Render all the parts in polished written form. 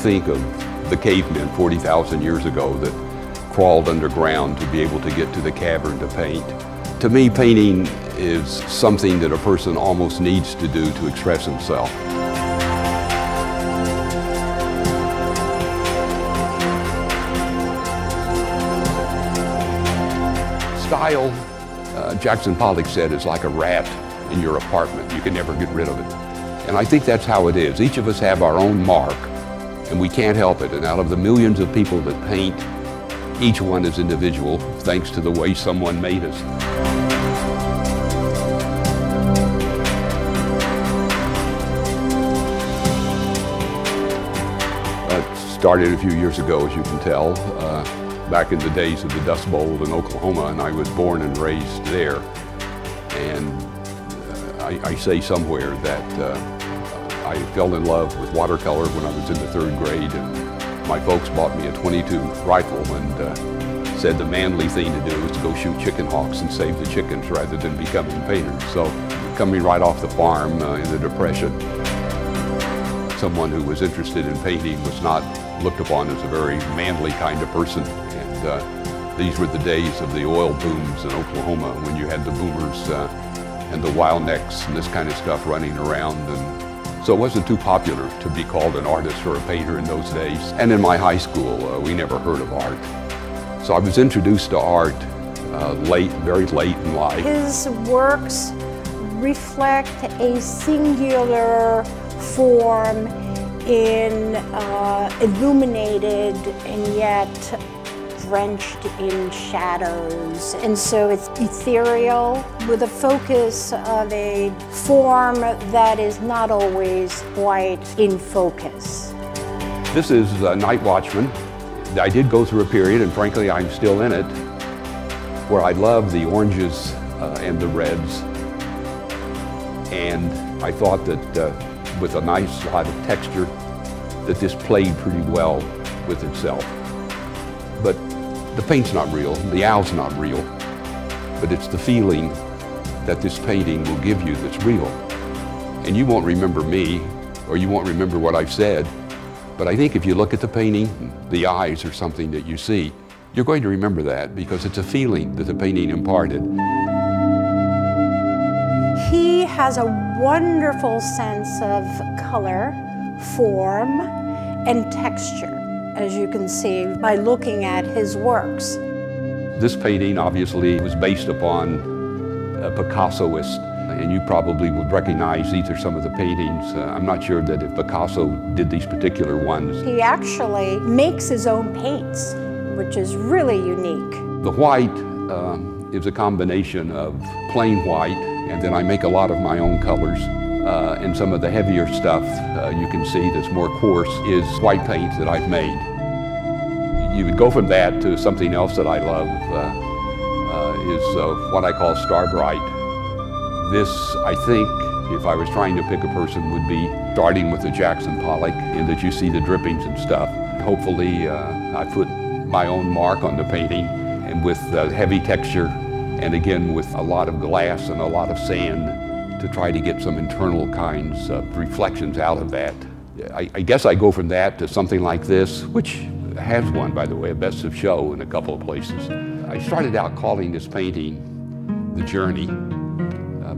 think of the cavemen 40,000 years ago that crawled underground to be able to get to the cavern to paint. To me, painting is something that a person almost needs to do to express himself. Style, Jackson Pollock said, is like a rat in your apartment. You can never get rid of it. And I think that's how it is. Each of us have our own mark, and we can't help it. And out of the millions of people that paint, each one is individual, thanks to the way someone made us. It started a few years ago, as you can tell, back in the days of the Dust Bowl in Oklahoma, and I was born and raised there. And I say somewhere that I fell in love with watercolor when I was in the 3rd grade, and my folks bought me a .22 rifle and said the manly thing to do was to go shoot chicken hawks and save the chickens rather than becoming painters. So coming right off the farm in the Depression, someone who was interested in painting was not looked upon as a very manly kind of person. And these were the days of the oil booms in Oklahoma, when you had the boomers and the wild necks and this kind of stuff running around. And so it wasn't too popular to be called an artist or a painter in those days. And in my high school, we never heard of art. So I was introduced to art very late in life. His works reflect a singular form in illuminated and yet drenched in shadows. And so it's ethereal with a focus of a form that is not always quite in focus. This is Night Watchman. I did go through a period, and frankly I'm still in it, where I love the oranges and the reds. And I thought that with a nice lot of texture, that this played pretty well with itself. But the paint's not real, the owl's not real, but it's the feeling that this painting will give you that's real. And you won't remember me, or you won't remember what I've said, but I think if you look at the painting, the eyes are something that you see, you're going to remember that because it's a feeling that the painting imparted. He has a wonderful sense of color, form, and texture, as you can see by looking at his works. This painting obviously was based upon a Picassoist, and you probably would recognize these are some of the paintings. I'm not sure that if Picasso did these particular ones. He actually makes his own paints, which is really unique. The white is a combination of plain white, and then I make a lot of my own colors. And some of the heavier stuff you can see that's more coarse is white paint that I've made. You would go from that to something else that I love is what I call Star Bright. This, I think, if I was trying to pick a person, would be starting with the Jackson Pollock, in that you see the drippings and stuff. Hopefully I put my own mark on the painting, and with heavy texture, and again with a lot of glass and a lot of sand, to try to get some internal kinds of reflections out of that. I guess I go from that to something like this, which has won, by the way, a Best of Show in a couple of places. I started out calling this painting The Journey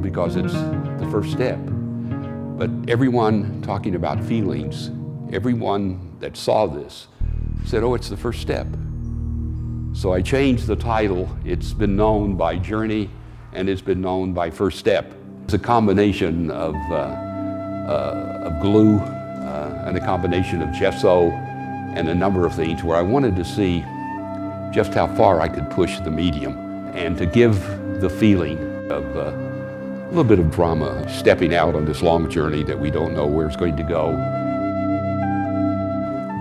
because it's the first step. But everyone talking about feelings, everyone that saw this said, oh, it's the first step. So I changed the title. It's been known by Journey, and it's been known by First Step. It's a combination of glue and a combination of gesso and a number of things where I wanted to see just how far I could push the medium and to give the feeling of a little bit of drama, stepping out on this long journey that we don't know where it's going to go.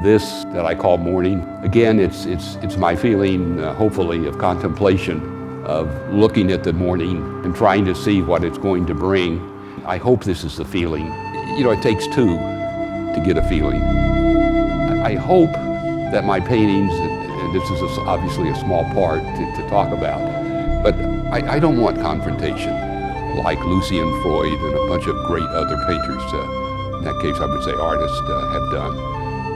This that I call Morning, again, it's my feeling, hopefully, of contemplation, of looking at the morning and trying to see what it's going to bring. I hope this is the feeling. You know, it takes two to get a feeling. I hope that my paintings, and this is obviously a small part to talk about, but I don't want confrontation like Lucian Freud and a bunch of great other painters, in that case I would say artists, have done.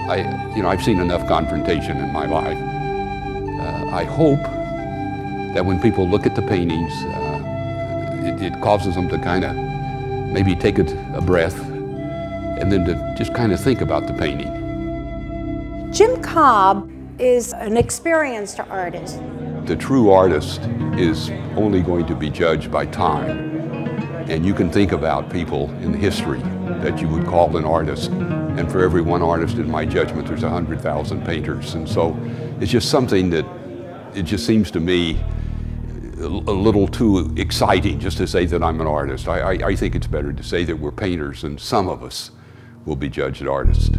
I've seen enough confrontation in my life. I hope that when people look at the paintings, it causes them to kind of maybe take a breath and then to just kind of think about the painting. Jim Cobb is an experienced artist. The true artist is only going to be judged by time. And you can think about people in history that you would call an artist. And for every one artist, in my judgment, there's 100,000 painters. And so it's just something that it just seems to me a little too exciting just to say that I'm an artist. I think it's better to say that we're painters, and some of us will be judged artists.